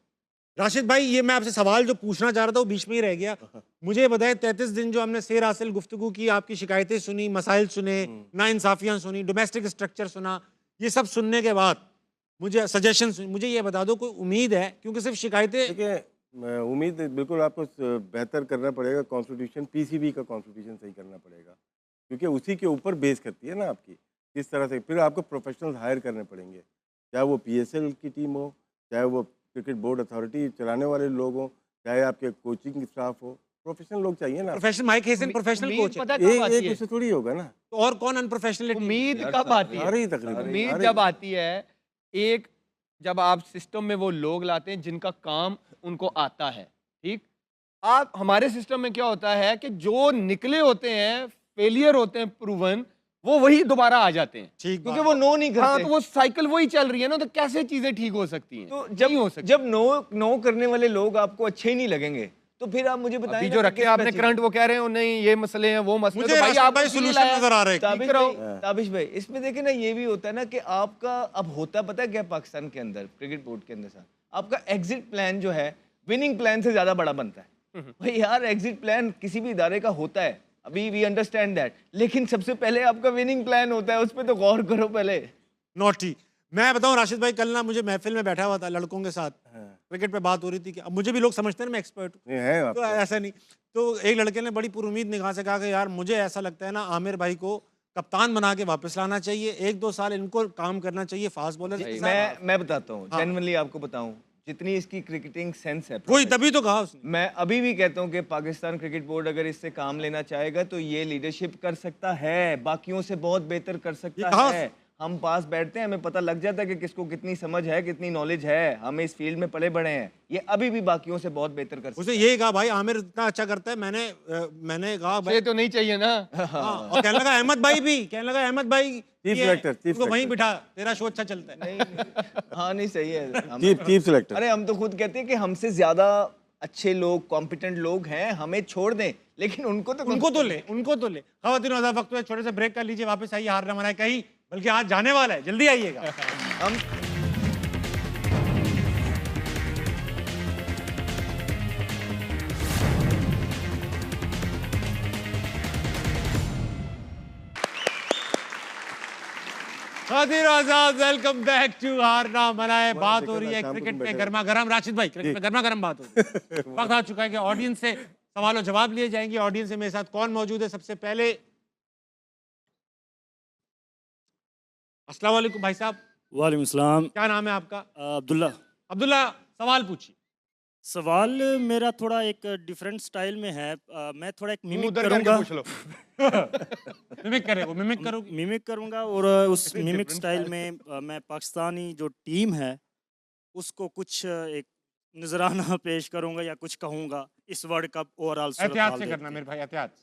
राशिद भाई, ये मैं आपसे सवाल जो पूछना चाह रहा था वो बीच में ही रह गया। मुझे बताएं, 33 दिन जो हमने सैर हासिल गुफ्तगू की, आपकी शिकायतें सुनी, मसाइल सुने, नाइंसाफियां सुनी, डोमेस्टिक स्ट्रक्चर सुना, ये सब सुनने के बाद मुझे सजेशन, मुझे ये बता दो, कोई उम्मीद है? क्योंकि सिर्फ शिकायतें, देखिए, उम्मीद बिल्कुल आपको बेहतर करना पड़ेगा। कॉन्स्टिट्यूशन, पीसीबी का कॉन्स्टिट्यूशन सही करना पड़ेगा, क्योंकि उसी के ऊपर बेस करती है ना आपकी किस तरह से। फिर आपको प्रोफेशनल हायर करने पड़ेंगे, चाहे वो पीएसएल की टीम हो, चाहे वो क्रिकेट बोर्ड अथॉरिटी चलाने वाले लोग हो, चाहे आपके कोचिंग स्टाफ हो, प्रोफेशनल लोग चाहिए ना। Professional Mike Hesson professional coach है, एक उससे थोड़ी होगा ना। तो और कौन अनप्रोफेशनल? उम्मीद कब आती है? उम्मीद जब आती है, एक जब आप सिस्टम में वो लोग लाते हैं जिनका काम उनको आता है, ठीक? आप, हमारे सिस्टम में क्या होता है कि जो निकले होते हैं, फेलियर होते हैं प्रूवन, वो वही दोबारा आ जाते हैं, क्योंकि वो नो नहीं करते। हाँ, तो वो साइकिल वही चल रही है ना, तो कैसे चीजें ठीक हो सकती हैं? तो जब नो करने वाले लोग आपको अच्छे ही नहीं लगेंगे, तो फिर आप मुझे बताइए, जो रखे आपने करंट, वो कह रहे हैं नहीं ये मसले हैं, वो मसले, तो भाई आप सॉल्यूशन नजर आ रहे हैं। ताबिश भाई, इसमें देखें ना, ये भी होता है ना कि आपका अब होता पता है क्या पाकिस्तान के अंदर, क्रिकेट बोर्ड के अंदर, आपका एग्जिट प्लान जो है विनिंग प्लान से ज्यादा बड़ा बनता है। भाई यार, एग्जिट प्लान किसी भी इदारे का होता है, अभी वी अंडरस्टैंड दैट, लेकिन सबसे पहले आपका विनिंग प्लान होता है, उस पर तो गौर करो पहले। नॉटी, मैं बताऊं राशिद भाई, कल ना मुझे महफिल में बैठा हुआ था लड़कों के साथ, क्रिकेट पे बात हो रही थी कि अब मुझे भी लोग समझते हैं मैं एक्सपर्ट हूँ, तो ऐसा नहीं। तो एक लड़के ने बड़ी पुरुमीद निगाह से कहा कि यार मुझे ऐसा लगता है ना, आमिर भाई को कप्तान बना के वापस लाना चाहिए, 1-2 साल इनको काम करना चाहिए फास्ट बॉलर। मैं बताता हूँ, जेन्युइनली आपको बताऊं, जितनी इसकी क्रिकेटिंग सेंस है, कोई तभी तो कहा उसने। मैं अभी भी कहता हूं कि पाकिस्तान क्रिकेट बोर्ड अगर इससे काम लेना चाहेगा तो ये लीडरशिप कर सकता है, बाकियों से बहुत बेहतर कर सकता है। हम पास बैठते हैं, हमें पता लग जाता है कि किसको कितनी समझ है, कितनी नॉलेज है, हमें इस फील्ड में पले बड़े हैं, ये अभी भी बाकियों से बहुत बेहतर कर सकते उसने यही कहा भाई आमिर इतना अच्छा करता है, मैंने कहा भाई ये तो नहीं चाहिए ना। हाँ, और कहने लगा अहमद भाई भी, कहने लगा अहमद भाई चीफ सिलेक्टर, चीफ उसको वहीं बिठा, तेरा शो अच्छा चलता है। नहीं, हाँ नहीं सही है। Chief selector. अरे हम तो खुद कहते हैं कि हमसे ज्यादा अच्छे लोग, कॉम्पिटेंट लोग हैं, हमें छोड़ दें, लेकिन उनको तो ले, उनको तो ले। खवातीन और वक्त हुआ, छोटे से ब्रेक कर लीजिए, वापस आइए, हार ना मनाए कहीं, बल्कि आज जाने वाला है, जल्दी आइएगा। हम खातिर आजाद, वेलकम बैक टू हार ना मनाए। बात हो रही है क्रिकेट पे गर्मा गर्म। राशिद भाई, क्रिकेट पे गर्मा गर्म बात हो रही है। वक्त आ चुका है कि ऑडियंस से सवाल और जवाब लिए जाएंगे। ऑडियंस से मेरे साथ कौन मौजूद है? सबसे पहले अस्सलाम वालेकुम भाई साहब। वालेकुम सलाम। क्या नाम है आपका? अब्दुल्ला। अब्दुल्ला, सवाल पूछिए। सवाल मेरा थोड़ा एक डिफरेंट स्टाइल में है। मैं थोड़ा एक मिमिक उधर करके करूंगा। पूछ लो। मिमिक करेगा, मिमिक करोगे? मिमिक करूंगा और उस मिमिक स्टाइल में मैं पाकिस्तानी जो टीम है उसको कुछ एक नजराना पेश करूंगा या कुछ कहूंगा इस वर्ल्ड कप ओवरऑल एहतियात से करना मेरे भाई, एहतियात।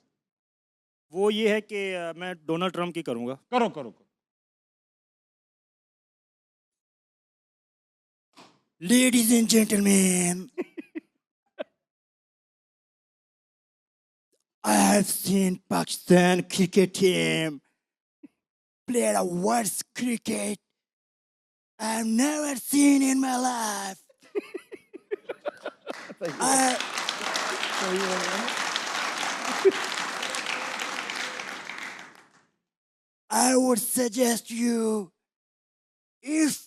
वो ये है कि मैं डोनाल्ड ट्रम्प की करूंगा। करो करो करो। Ladies and gentlemen, I have seen Pakistan cricket team play the worst cricket I've never seen in my life. I would suggest you, if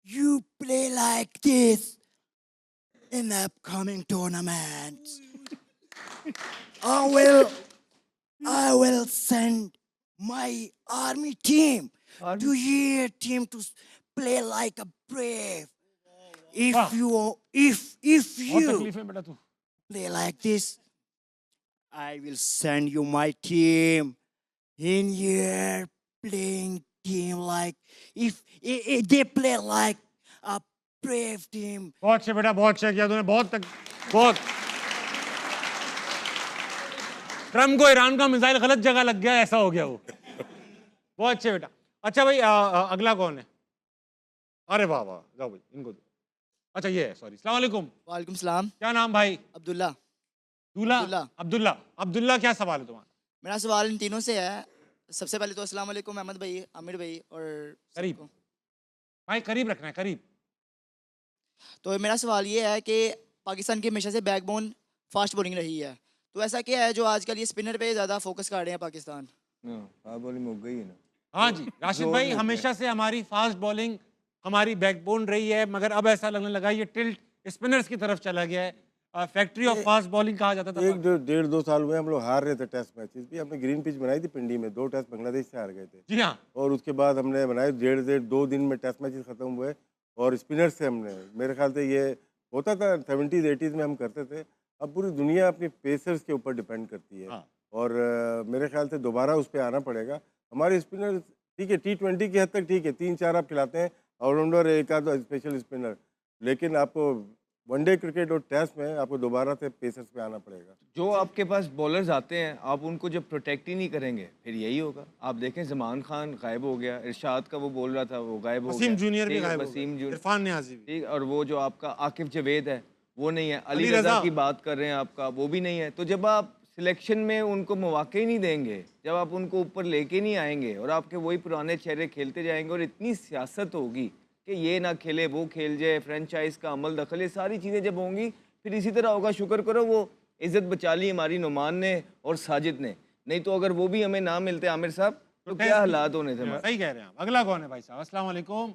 you play like this in the upcoming tournaments, I will send my army team to your team to play like a brave. If you बहुत तकलीफ है बेटा तू। play like this, I will send you my team in your playing team like if they play like a brave team. बहुत अच्छे बेटा, बहुत अच्छा किया तूने। बहुत ट्रम्प को ईरान का मिसाइल गलत जगह लग गया, ऐसा हो गया वो। बहुत अच्छे बेटा। अच्छा भाई, अगला कौन है? अरे वाह वाह, जाओ भाई इनको दो। अच्छा ये है, सॉरी। अस्सलाम वालेकुम। वालेकुम सलाम। क्या नाम भाई? अब्दुल्ला। अब्दुल्ला, क्या सवाल है तुम्हारा? मेरा सवाल इन तीनों से है। सबसे पहले तो अस्सलाम वालेकुम अहमद भाई, आमिर भाई और करीब सबको। भाई करीब रखना है, करीब। तो मेरा सवाल ये है कि पाकिस्तान की हमेशा से बैकबोन फास्ट बॉलिंग रही है, तो ऐसा क्या है जो आजकल ये स्पिनर पे ज़्यादा फोकस कर रहे हैं पाकिस्तान? हाँ बॉलिंग हो गई है ना। हाँ जी राशिद भाई, हमेशा से हमारी फास्ट बॉलिंग हमारी बैकबोन रही है, मगर अब ऐसा लगने लगा ये टिल्ट स्पिनर्स की तरफ चला गया है। फैक्ट्री ऑफ फास्ट बॉलिंग कहा जाता था। 1-1.5-2 साल हुए हम लोग हार रहे थे टेस्ट मैचेस भी। हमने ग्रीन पिच बनाई थी पिंडी में, 2 टेस्ट बांग्लादेश से हार गए थे। जी हाँ। और उसके बाद हमने बनाए 1.5-2 दिन में टेस्ट मैचेस खत्म हुए और स्पिनर से हमने, मेरे ख्याल से ये होता था 70s-80s में हम करते थे। अब पूरी दुनिया अपनी पेसर्स के ऊपर डिपेंड करती है। हाँ। और मेरे ख्याल से दोबारा उस पर आना पड़ेगा। हमारे स्पिनर ठीक है, T20 की हद तक ठीक है, 3-4 आप खिलाते हैं ऑलराउंडर, एक आध स्पेशल स्पिनर, लेकिन आपको वनडे क्रिकेट और टेस्ट में आपको दोबारा से पेसर्स पे आना पड़ेगा। जो आपके पास बॉलर्स आते हैं, आप उनको जब प्रोटेक्ट ही नहीं करेंगे फिर यही होगा। आप देखें ज़मान खान गायब हो गया, इरशाद का वो बोल रहा था वो गायब हो गया, वसीम जूनियर भी ठीक है, गायब हो वसीम गया, जूनियर, इरफान नियाज़ी भी। ठीक, और वो जो आपका आकिफ जवेद है वो नहीं है, अली अली रज़ा रज़ा की बात कर रहे हैं आपका, वो भी नहीं है। तो जब आप सिलेक्शन में उनको मौके ही नहीं देंगे, जब आप उनको ऊपर लेके नहीं आएंगे और आपके वही पुराने चेहरे खेलते जाएंगे और इतनी सियासत होगी कि ये ना खेले वो खेल जाए, फ्रेंचाइज का अमल दखल, ये सारी चीज़ें जब होंगी फिर इसी तरह होगा। शुक्र करो वो इज़्ज़त बचा ली हमारी नुमान ने और साजिद ने, नहीं तो अगर वो भी हमें ना मिलते आमिर साहब तो क्या हालात होने थे हमारे। सही कह रहे हैं आप। अगला कौन है भाई साहब? अस्सलाम वालेकुम।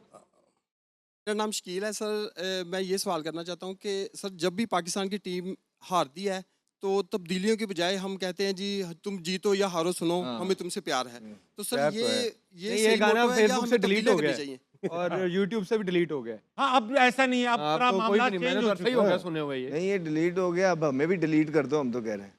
मेरा नाम शकील है सर। मैं ये सवाल करना चाहता हूँ कि सर जब भी पाकिस्तान की टीम हारती है तो तब्दीलियों के बजाय हम कहते हैं जी तुम जीतो या हारो सुनो, हमें तुमसे प्यार है। तो सर प्यार तो ये ये सही गाना मोटो है या फेसबुक हमें से डिलीट हो तब्दीलियां गया करनी चाहिए? और यूट्यूब से भी डिलीट हो गया। हाँ, अब ऐसा नहीं है, अब पूरा तो कोई मामला नहीं, चेंज मैंने हो तो सही चुका हो गया है। सुने हुए ये। नहीं ये डिलीट हो गया, अब हमें भी डिलीट कर दो, हम तो कह रहे हैं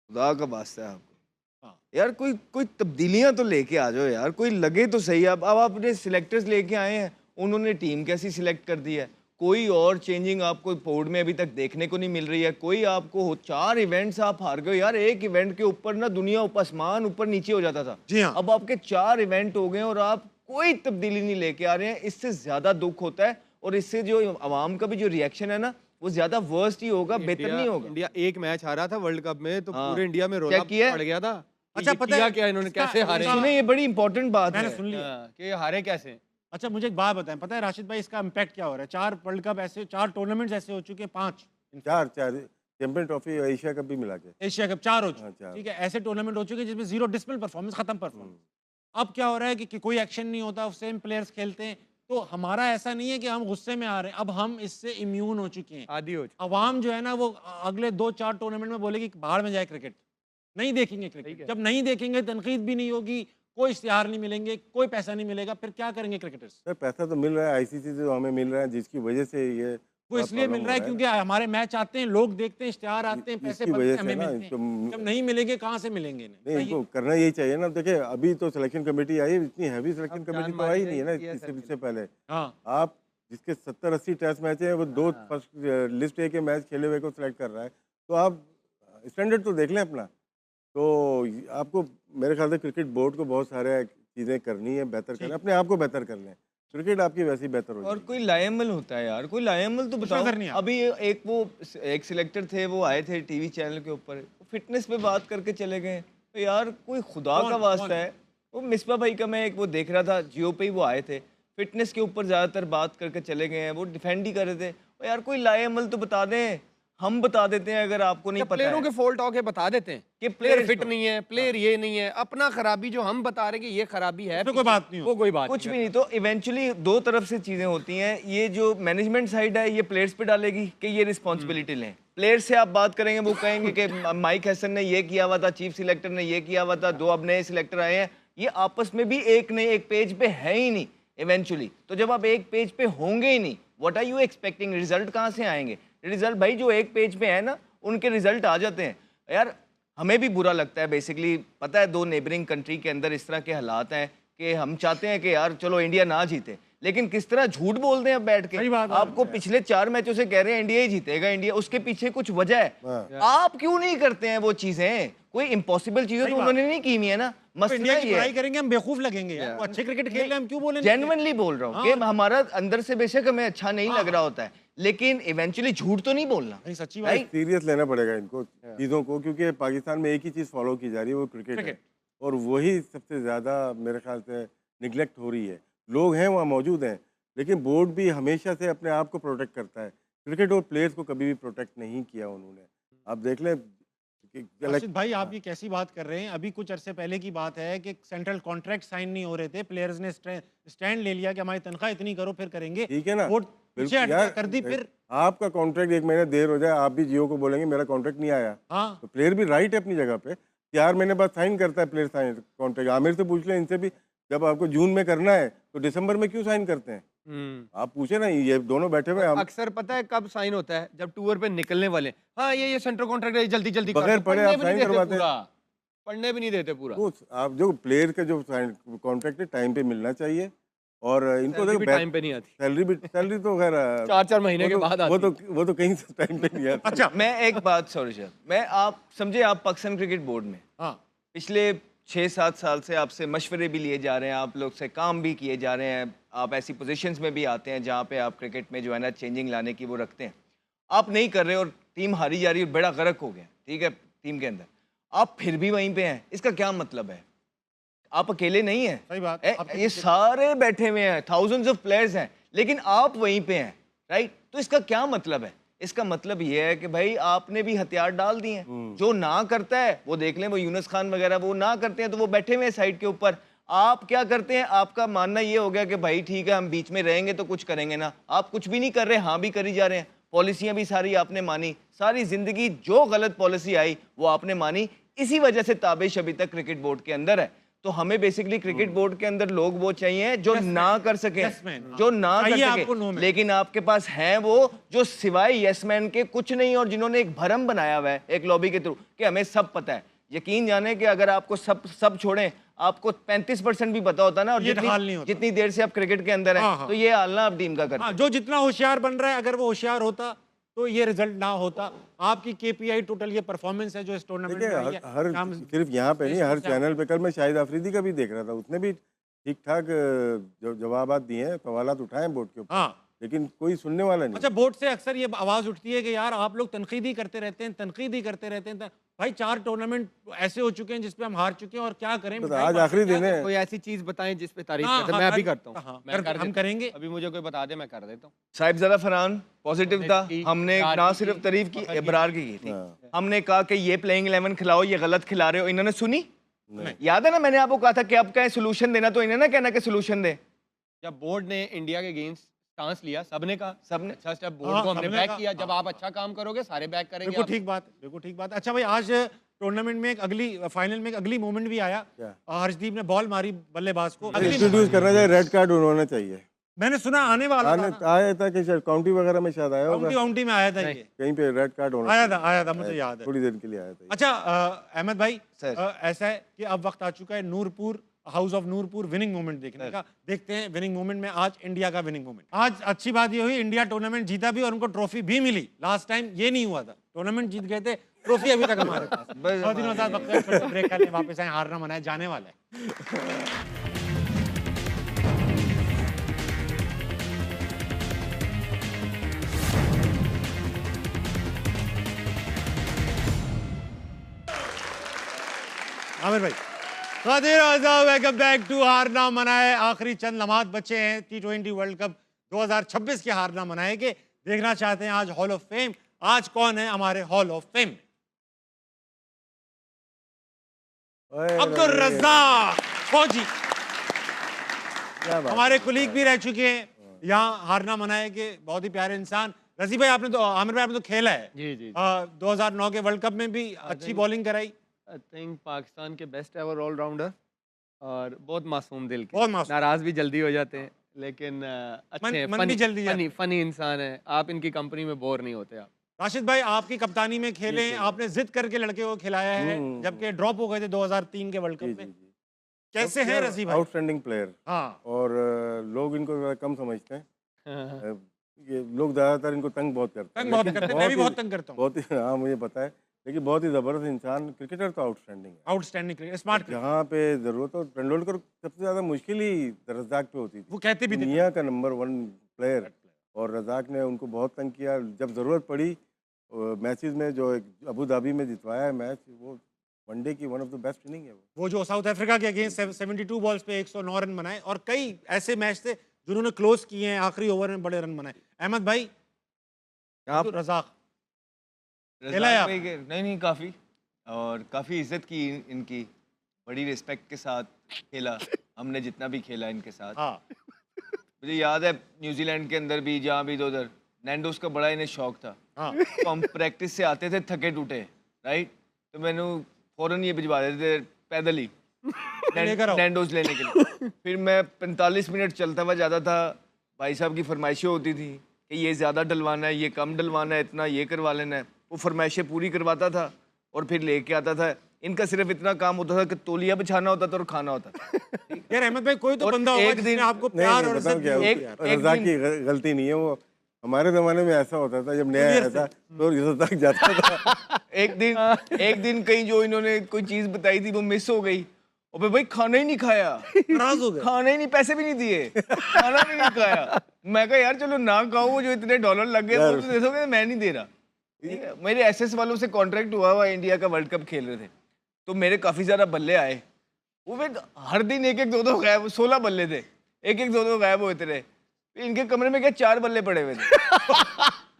खुदा का वास्ता है आपको। यार कोई कोई तब्दीलियां तो लेके आ जाओ यार, कोई लगे तो सही। अब आपने सिलेक्टर्स लेके आए हैं, उन्होंने टीम कैसी सिलेक्ट कर दी है, कोई और चेंजिंग आपको बोर्ड में अभी तक देखने को नहीं मिल रही है। कोई आपको 4 इवेंट्स आप हार गए यार, एक इवेंट के ऊपर ना दुनिया आसमान ऊपर नीचे हो जाता था। जी हाँ। अब आपके 4 इवेंट हो गए और आप कोई तब्दीली नहीं लेके आ रहे हैं। इससे ज्यादा दुख होता है और इससे जो आवाम का भी जो रिएक्शन है ना, वो ज्यादा वर्स्ट ही होगा, बेहतर नहीं होगा। इंडिया एक मैच हारा था वर्ल्ड कप में तो हाँ। पूरे इंडिया में रोला पड़ गया था। अच्छा, पता है क्या इन्होंने कैसे हारे? सुने, ये बड़ी इंपॉर्टेंट बात मैंने है सुन लिया कि ये हारे कैसे। अच्छा, मुझे एक बात बताएं, पता है राशिद भाई इसका इम्पैक्ट क्या हो रहा है? 4 वर्ल्ड कप ऐसे, 4 टूर्नामेंट्स ऐसे हो चुके हैं, 5 चार चैंपियन ट्रॉफी एशिया कप भी मिला के, एशिया कप 4 हो हाँ, चुके, चार। ठीक है। ऐसे टूर्नामेंट हो चुके हैं जिसमें 0 डिसिप्लिन परफॉर्मेंस, खत्म परफॉर्मेंस। अब क्या हो रहा है कि कोई एक्शन नहीं होता, सेम प्लेयर्स खेलते हैं। तो हमारा ऐसा नहीं है कि हम गुस्से में आ रहे हैं, अब हम इससे इम्यून हो चुके हैं, आदि हो चुके। अवाम जो है ना वो अगले 2-4 टूर्नामेंट में बोलेगी कि बाहर में जाए क्रिकेट, नहीं देखेंगे क्रिकेट। जब नहीं देखेंगे, तनकीद भी नहीं होगी, कोई इश्तिहार नहीं मिलेंगे, कोई पैसा नहीं मिलेगा, फिर क्या करेंगे क्रिकेटर्स? सर पैसा तो मिल रहा है आईसीसी से, जो हमें मिल रहा है, जिसकी वजह से ये वो इसलिए मिल रहा है क्योंकि हमारे मैच आते हैं, लोग देखते हैं, इश्तिहार आते हैं, पैसे इसकी बनते वजह हैं, से हमें ना मिलते हैं। जब नहीं मिलेंगे कहाँ से मिलेंगे? नहीं, इनको करना यही चाहिए ना। देखिए अभी तो सिलेक्शन कमेटी आई, इतनी हैवी सिलेक्शन कमेटी तो आई नहीं है ना इससे पहले। आप जिसके 70-80 टेस्ट मैच है, वो 2 फर्स्ट लिस्ट ए के मैच खेले हुए को सिलेक्ट कर रहा है, तो आप स्टैंडर्ड तो देख लें अपना। तो आपको मेरे ख्याल से क्रिकेट बोर्ड को बहुत सारे चीज़ें करनी है, बेहतर करना है, अपने आप को बेहतर कर लें, क्रिकेट आपकी वैसे ही बेहतर हो और जाएगी। कोई लायमल होता है यार, कोई लायमल तो बताओ। नजर नहीं आता। अभी एक सिलेक्टर थे, वो आए थे टीवी चैनल के ऊपर, फिटनेस पे बात करके चले गए। तो यार कोई खुदा का वास्ता है, वो मिसबा भाई का मैं एक वो देख रहा था, जियो पे ही वो आए थे, फिटनेस के ऊपर ज़्यादातर बात करके चले गए हैं, वो डिफेंड ही कर रहे थे। और यार कोई लायमल तो बता दें, हम बता देते हैं अगर आपको नहीं पता प्लेयरों है के फॉल्ट होके बता देते हैं कि प्लेयर players फिट को- नहीं है, प्लेयर ये नहीं है, अपना खराबी जो हम बता रहे हैं कि ये खराबी है, उसमें कोई बात नहीं वो कोई बात कुछ नहीं भी नहीं। तो इवेंचुअली 2 तरफ से चीजें होती हैं। ये जो मैनेजमेंट साइड है, ये प्लेयर्स पे डालेगी कि ये रिस्पॉन्सिबिलिटी लें। प्लेयर्स से आप बात करेंगे, वो कहेंगे कि माइक हसन ने ये किया हुआ था, चीफ सिलेक्टर ने ये किया हुआ था, 2 अब नए सिलेक्टर आए हैं, ये आपस में भी एक पेज पे है ही नहीं इवेंचुअली। तो जब आप एक पेज पे होंगे ही नहीं, what are you expecting? Result कहाँ से आएंगे? रिजल्ट भाई जो एक पेज पे है ना, उनके रिजल्ट आ जाते हैं। यार हमें भी बुरा लगता है बेसिकली, पता है 2 नेबरिंग कंट्री के अंदर इस तरह के हालात हैं कि हम चाहते हैं कि यार चलो इंडिया ना जीते, लेकिन किस तरह झूठ बोलते हैं अब बैठ के। आपको पिछले 4 मैचों से कह रहे हैं इंडिया ही जीतेगा, इंडिया, उसके पीछे कुछ वजह है। आप क्यों नहीं करते हैं वो चीजें? कोई इम्पॉसिबल चीजें तो उन्होंने नहीं की हुई है ना। तो इंडिया मसला की ये बुराई है, करेंगे, हम बेवकूफ लगेंगे यार। वो अच्छे क्रिकेट खेल रहे हैं, हम क्यों बोलेंगे? जेन्युइनली बोल रहा हूँ कि हमारा अंदर से बेशक हमें अच्छा नहीं लग रहा होता है, लेकिन इवेंचुअली झूठ तो नहीं बोलना। नहीं, सच्ची बात है। सीरियस लेना पड़ेगा इनको चीज़ों को, क्योंकि पाकिस्तान में एक ही चीज़ फॉलो की जा रही है, वो क्रिकेट है, और वही सबसे ज़्यादा मेरे ख्याल से निगलेक्ट हो रही है। लोग हैं वहाँ मौजूद हैं, लेकिन बोर्ड भी हमेशा से अपने आप को प्रोटेक्ट करता है। क्रिकेट और प्लेयर्स को कभी भी प्रोटेक्ट नहीं किया उन्होंने। आप देख लें राशिद भाई, आप ये कैसी बात कर रहे हैं? अभी कुछ अरसे पहले की बात है कि सेंट्रल कॉन्ट्रैक्ट साइन नहीं हो रहे थे, प्लेयर्स ने स्टैंड ले लिया कि हमारी तनख्वाह इतनी करो फिर करेंगे, ठीक है ना, बोर्ड पीछे हटकर कर दी। फिर आपका कॉन्ट्रैक्ट 1 महीना देर हो जाए, आप भी जियो को बोलेंगे मेरा कॉन्ट्रैक्ट नहीं आया, हाँ, तो प्लेयर भी राइट है अपनी जगह पे। 4 महीने बाद साइन करता है प्लेयर, साइन कॉन्ट्रैक्ट। आमिर से पूछ लें, इनसे भी, जब आपको जून में करना है तो दिसंबर में क्यों साइन करते हैं? आप पूछे ना, ये दोनों बैठे हुए हम अक्सर पता है कब साइन होता है? जब टूर पे निकलने वाले, हाँ ये सेंट्रल कॉन्ट्रैक्ट है, जल्दी जल्दी कर बगैर दो, पढ़े पढ़ने आप भी नहीं साइन देते करवाते हैं। पूरा, पढ़ने भी नहीं देते पूरा। वो आप जो प्लेयर का जो कॉन्ट्रैक्ट है टाइम पे मिलना चाहिए, और इनको सैलरी भी देखो टाइम पे नहीं आती, सैलरी तो खैर 4-4 महीने के बाद आती। वो तो कहीं से टाइम पे नहीं आता। अच्छा, मैं एक बात, सॉरी सर, मैं आप समझे, आप पाकिस्तान क्रिकेट बोर्ड में हाँ, पिछले 6-7 साल से आपसे मशवरे भी लिए जा रहे हैं, आप लोग से काम भी किए जा रहे हैं, आप ऐसी पोजीशंस में भी आते हैं जहाँ पे आप क्रिकेट में जो है ना चेंजिंग लाने की वो रखते हैं। आप नहीं कर रहे और टीम हारी जा रही है, बड़ा गर्क हो गया, ठीक है, टीम के अंदर, आप फिर भी वहीं पे हैं, इसका क्या मतलब है? आप अकेले नहीं हैं, सही बात। ये सारे बैठे हुए हैं, थाउजेंड्स ऑफ प्लेयर्स हैं, लेकिन आप वहीं पे हैं, राइट? तो इसका क्या मतलब है? इसका मतलब ये है कि भाई आपने भी हथियार डाल दिए हैं। जो ना करता है वो देख लें, वो यूनुस खान वगैरह, वो ना करते हैं तो वो बैठे हुए हैं साइड के ऊपर। आप क्या करते हैं? आपका मानना ये हो गया कि भाई ठीक है, हम बीच में रहेंगे तो कुछ करेंगे ना। आप कुछ भी नहीं कर रहे, हाँ भी करी जा रहे हैं। पॉलिसियां भी सारी आपने मानी, सारी जिंदगी जो गलत पॉलिसी आई वो आपने मानी। इसी वजह से ताबिश अभी तक क्रिकेट बोर्ड के अंदर है। तो हमें बेसिकली क्रिकेट बोर्ड के अंदर लोग वो चाहिए जो ना कर सके, जो ना कर सके, लेकिन आपके पास हैं वो जो सिवाय यस मैन के कुछ नहीं, और जिन्होंने एक भरम बनाया हुआ है एक लॉबी के थ्रू कि हमें सब पता है। यकीन जाने कि अगर आपको सब छोड़ें, आपको 35% भी पता होता ना, और ये हाल नहीं होता। जितनी देर से आप क्रिकेट के अंदर हैं, तो ये हाल ना आप टीम का करते। हाँ, जो जितना होशियार बन रहा है, अगर वो होशियार होता तो ये रिजल्ट ना होता। आपकी केपीआई टोटल ये परफॉर्मेंस है जो इस टूर्नामेंट में आई है। हर सिर्फ यहाँ पे नहीं, हर चैनल पे। कल मैं शाहिद अफरीदी का भी देख रहा था, उसने भी ठीक ठाक जवाबात दिए हैं, सवालात उठाए हैं बोर्ड के ऊपर। हाँ, लेकिन कोई सुनने वाला नहीं। अच्छा, बोर्ड से अक्सर ये आवाज उठती है कि यार आप लोग तनकीदी करते रहते हैं, तनकीदी करते रहते हैं। भाई 4 टूर्नामेंट ऐसे हो चुके हैं जिसपे हम हार चुके हैं, और क्या करें? तो आज आखिरी दिन है। कोई ऐसी चीज बताएं जिस पे तारीफ हाँ, करते हैं। हाँ, मैं अभी हाँ, करता हूँ। हाँ, मैं कर हम देता हूँ। करेंगे। अभी मुझे कोई बता दे, मैं कर देता हूँ। साहिबजादा फरहान पॉजिटिव था। की, हमने इब्रार ना की, सिर्फ तारीफ की, फखर की। इब्रार की थी। हमने कहा कि ये प्लेइंग 11 खिलाओ, ये गलत खिला रहे हो। इन्होंने सुनी? याद है ना, मैंने आपको कहा था कि अब कहें सोल्यूशन देना, तो इन्हें ना कहना कि सोल्यूशन दे। जब बोर्ड ने इंडिया के अगेंस्ट स्टांस लिया, सबने कहा, सबने अच्छा स्टेप बोर्ड हाँ, को हमने सबने बैक कहा, किया। जब आप अच्छा काम करोगे, सारे बैक करेंगे। बिल्कुल आप। ठीक बात, बिल्कुल ठीक बात। अच्छा भाई, आज टूर्नामेंट में एक अगली फाइनल में एक अगली मोमेंट भी आया। हर्षदीप ने बॉल मारी बल्लेबाज को। इंट्रोड्यूस करना चाहिए, रेड कार्ड होना चाहिए। मैंने सुना आने वाला था ना। आया था कि शायद काउंटी वगैरह में शायद आया होगा, काउंटी में आया था ये। कहीं पे रेड कार्ड होना आया था, मुझे याद है। थोड़ी देर के लिए आया था। अच्छा अहमद भाई, सर। ऐसा है कि अब वक्त आ चुका है Nurpur, house of Nurpur winning moment देखने का। देखते हैं विनिंग मोमेंट में आज इंडिया का विनिंग मोमेंट। आज अच्छी बात ये हुई, इंडिया टूर्नामेंट जीता भी और उनको ट्रॉफी भी मिली। लास्ट टाइम ये नहीं हुआ था, टूर्नामेंट जीत गए थे, ट्रॉफी अभी तक हमारे पास। बहुत दिनों बाद ब्रेक करने वापस आए, हारना मनाए, जाने वाले हैं। आमिर भाई, कादिर आज़ाद, वेलकम बैक टू हारना मनाए। आखिरी चंद लम्हात बचे हैं T20 वर्ल्ड कप 2026 के हारना मनाए के। देखना चाहते हैं आज हॉल ऑफ फेम, आज कौन है हमारे हॉल ऑफ फेम? अब्दुल रज़्ज़ाक फौजी, हमारे कुलीग भी रह चुके हैं यहाँ हारना मनाए के, बहुत ही प्यारे इंसान। रज़ी भाई आपने तो, आमिर भाई आपने तो खेला है। जी जी। 2009 के वर्ल्ड कप में भी अच्छी बॉलिंग कराई। आई थिंक पाकिस्तान के बेस्ट एवर ऑलराउंडर, और बहुत मासूम दिल के। बहुत मासूम। नाराज भी जल्दी हो जाते हैं, लेकिन अच्छे हैं, मन भी जल्दी जाता है। फनी इंसान है। आप इनकी कंपनी में बोर नहीं होते आप। राशिद भाई, आपकी कप्तानी में खेले हैं, आपने जिद करके लड़के को खिलाया है, जबकि ड्रॉप हो गए थे 2003 के वर्ल्ड कप में। कैसे हैं रज़ी भाई? Outstanding player. हाँ, और लोग इनको ज़्यादा कम समझते हैं। ये लोग ज़्यादातर इनको तंग बहुत करते हैं। तंग बहुत करते हैं, मैं भी बहुत तंग करता हूँ। बहुत ही, हाँ मुझे पता है, लेकिन बहुत ही ज़बरदस्त इंसान। क्रिकेटर तो आउटस्टैंडिंग है, आउटस्टैंडिंग, स्मार्ट। जहाँ पे ज़रूरत हो। तेंदुलकर सबसे ज़्यादा मुश्किल ही रज़ाक पे होती थी। वो कहते भी थे दुनिया का नंबर 1 प्लेयर, और रज़ाक ने उनको बहुत तंग किया। जब ज़रूरत पड़ी मैचेस में, जो अबू धाबी में जितवाया है मैच, वो वनडे की one of the best inning है वो जो साउथ अफ्रीका के अगेंस्ट 72 बॉल्स पे 109 रन बनाए, और कई ऐसे मैच थे जिन्होंने क्लोज किए हैं, आखिरी ओवर में बड़े रन बनाए। अहमद भाई, आप रज़ाक खेला है आप? नहीं, काफ़ी, और काफ़ी इज्जत की इनकी, बड़ी रिस्पेक्ट के साथ खेला हमने, जितना भी खेला इनके साथ। हाँ, मुझे याद है न्यूजीलैंड के अंदर भी, जहाँ भी उधर नैंडोस का बड़ा इन्हें शौक था। हाँ। तो हम प्रैक्टिस से आते थे थके टूटे, राइट, तो मैंने फौरन ये भिजवा देते थे पैदल ही लेकर आओ। नैंडोस लेने के लिए। फिर मैं 45 मिनट चलता हुआ जाता था, भाई साहब की फरमाइशें होती थी कि ये ज़्यादा डलवाना है, ये कम डलवाना है, इतना ये करवा लेना है। वो फरमाइशें पूरी करवाता था और फिर लेके आता था। इनका सिर्फ इतना काम होता था कि तौलिया बिछाना होता था और खाना होता था। यार अहमद भाई, कोई तो और बंदा होगा एक दिन- जिसने आपको प्यार और इज्जत दी होगी यार। रज़ाक की गलती नहीं है वो। हमारे ज़माने में ऐसा होता था, जब नया आया था तो रज़ाक जाता था। एक दिन कहीं जो इन्होंने कोई चीज़ बताई थी वो मिस हो गई, और भाई खाना ही नहीं खाया, नाराज हो गए। खाना ही नहीं, पैसे भी नहीं दिए, खाना भी नहीं खाया। मैं कहा यार चलो ना खाओ, वो जो इतने डॉलर लग गए वो तो दे दोगे, मैं नहीं दे रहा। ठीक है, मेरे एसएस वालों से कॉन्ट्रैक्ट हुआ इंडिया का वर्ल्ड कप खेल रहे थे, तो मेरे काफ़ी ज़्यादा बल्ले आए। वो फिर हर दिन एक एक दो दो गायब, 16 बल्ले थे, एक एक दो दो गायब होते रहे। इनके कमरे में क्या 4 बल्ले पड़े हुए थे।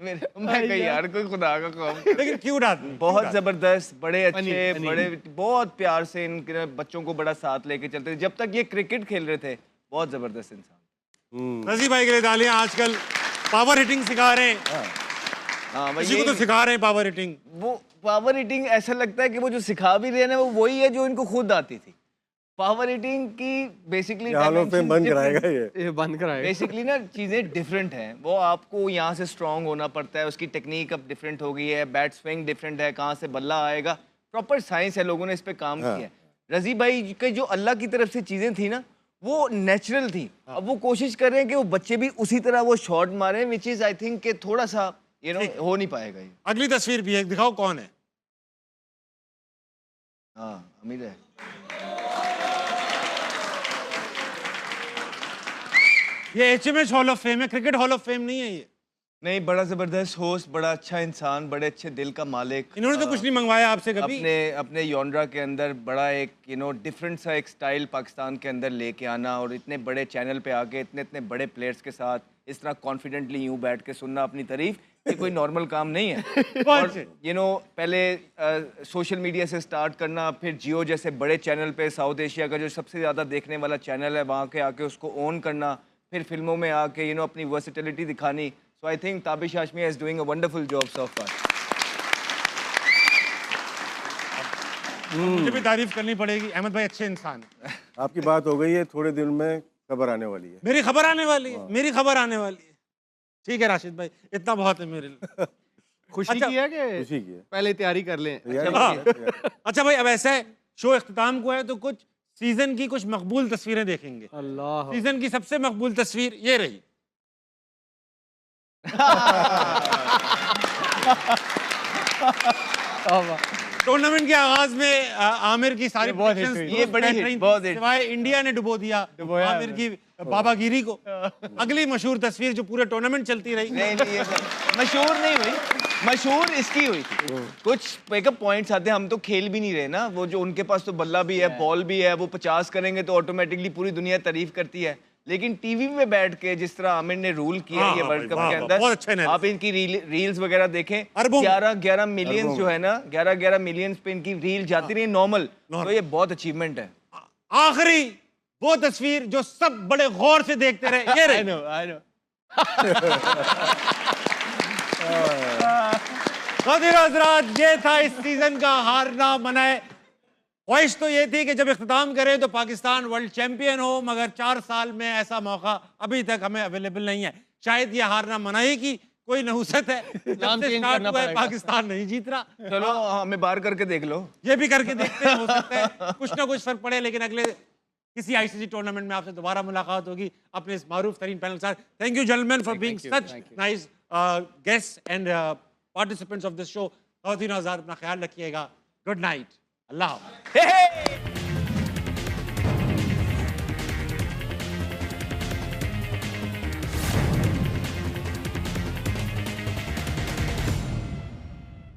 मैं कही यार कोई खुदा का काम। लेकिन क्यूट आदमी, बहुत जबरदस्त, बड़े अच्छे, बड़े बहुत प्यार से इनके बच्चों को बड़ा साथ लेके चलते थे जब तक ये क्रिकेट खेल रहे थे। बहुत जबरदस्त इंसान। रज़ी भाई के लिए तालियां। आजकल पावर हिटिंग सिखा रहे हैं, हाँ भाई, किसी को तो सिखा रहे हैं पावर हिटिंग। वो पावर हिटिंग ऐसा लगता है कि वो जो सिखा भी रहे हैं ना, वो वही है जो इनको खुद आती थी। पावर हिटिंग की बेसिकली बंद कराएगा ये बंद कराएगा। बेसिकली ना चीज़ें डिफरेंट हैं। वो आपको यहाँ से स्ट्रांग होना पड़ता है, उसकी टेक्निक अब डिफरेंट हो गई है, बैट स्विंग डिफरेंट है, कहाँ से बल्ला आएगा प्रॉपर साइंस है, लोगों ने इस पे काम किया है। रजी भाई के जो अल्लाह की तरफ से चीजें थी ना, वो नेचुरल थी। अब वो कोशिश कर रहे हैं कि वो बच्चे भी उसी तरह वो शॉट मारे, विच इज आई थिंक कि थोड़ा सा हो नहीं पाएगा ये। अगली तस्वीर भी है, दिखाओ कौन है। हाँ, अमीर है। ये HMH हॉल ऑफ फेम है, क्रिकेट हॉल ऑफ फेम नहीं है ये। नहीं, बड़ा जबरदस्त होस्ट, बड़ा अच्छा इंसान, बड़े अच्छे दिल का मालिक। इन्होंने तो कुछ नहीं मंगवाया आपसे कभी। अपने योनरा के अंदर बड़ा एक डिफरेंट सा एक स्टाइल पाकिस्तान के अंदर लेके आना, और इतने बड़े चैनल पे आके इतने इतने बड़े प्लेयर्स के साथ इस तरह कॉन्फिडेंटली यूं बैठ के सुनना अपनी तारीफ, ये कोई नॉर्मल काम नहीं है। और पहले सोशल मीडिया से स्टार्ट करना, फिर जियो जैसे बड़े चैनल पे साउथ एशिया का जो सबसे ज़्यादा देखने वाला चैनल है, वहाँ के आके उसको ओन करना, फिर फिल्मों में आके अपनी वर्सेटिलिटी दिखानी। So I think Tabish Hashmi is doing a wonderful job so far. मुझे भी तारीफ करनी पड़ेगी, अहमद भाई अच्छे इंसान है। आपकी बात हो गई है, थोड़े दिन में खबर आने वाली है। मेरी खबर आने वाली है, मेरी खबर आने वाली है। ठीक है राशिद भाई, इतना बहुत है मेरे लिए। खुशी की है कि खुशी की है, पहले तैयारी कर लें। अच्छा भाई, अब ऐसा है, शो इख्तिताम को है तो कुछ सीजन की कुछ मकबूल तस्वीरें देखेंगे। अल्लाह, सीजन की सबसे मकबूल तस्वीर ये रही। टूर्नामेंट के आगाज में आमिर की सारी ये बड़ी हिट, बहुत हिट। सिवाय इंडिया ने डुबो दिया आमिर की बाबागिरी को। अगली मशहूर तस्वीर जो पूरे टूर्नामेंट चलती रही। नहीं, ये मशहूर नहीं हुई, मशहूर इसकी हुई थी। कुछ पिकअप पॉइंट्स आते हैं, हम तो खेल भी नहीं रहे ना, वो जो उनके पास तो बल्ला भी है, बॉल भी है, वो 50 करेंगे तो ऑटोमेटिकली पूरी दुनिया तारीफ करती है। लेकिन टीवी में बैठ के जिस तरह आमिर ने रूल किया ये वर्ल्ड कप के अंदर, आप इनकी रील्स वगैरह देखें, 11 मिलियन जो है ना, 11 मिलियन पे इनकी रील जाती रही नॉर्मल, तो ये बहुत अचीवमेंट है। आखिरी वो तस्वीर जो सब बड़े गौर से देखते रहे, ये रही। I know. हज़रात, ये था इस सीजन का हारना मनाए। ख्वाहिश तो ये थी कि जब इख्तिताम करें तो पाकिस्तान वर्ल्ड चैंपियन हो, मगर 4 साल में ऐसा मौका अभी तक हमें अवेलेबल नहीं है। शायद ये हारना मनाही की कोई नहुसत है, जब से स्टार्ट हुआ है पाकिस्तान नहीं जीत रहा। चलो हमें बाहर करके देख लो, ये भी करके देखते हैं, हो सकता है कुछ ना कुछ फर्क पड़े। लेकिन अगले किसी ICC टूर्नामेंट में आपसे दोबारा मुलाकात होगी अपने इस मारूफ तरीन पैनल के साथ। Thank you gentleman for being such nice guest and participants of this show. ख़वातीन हज़रात, अपना ख्याल रखिएगा। गुड नाइट, अल्लाह हाफ़िज़।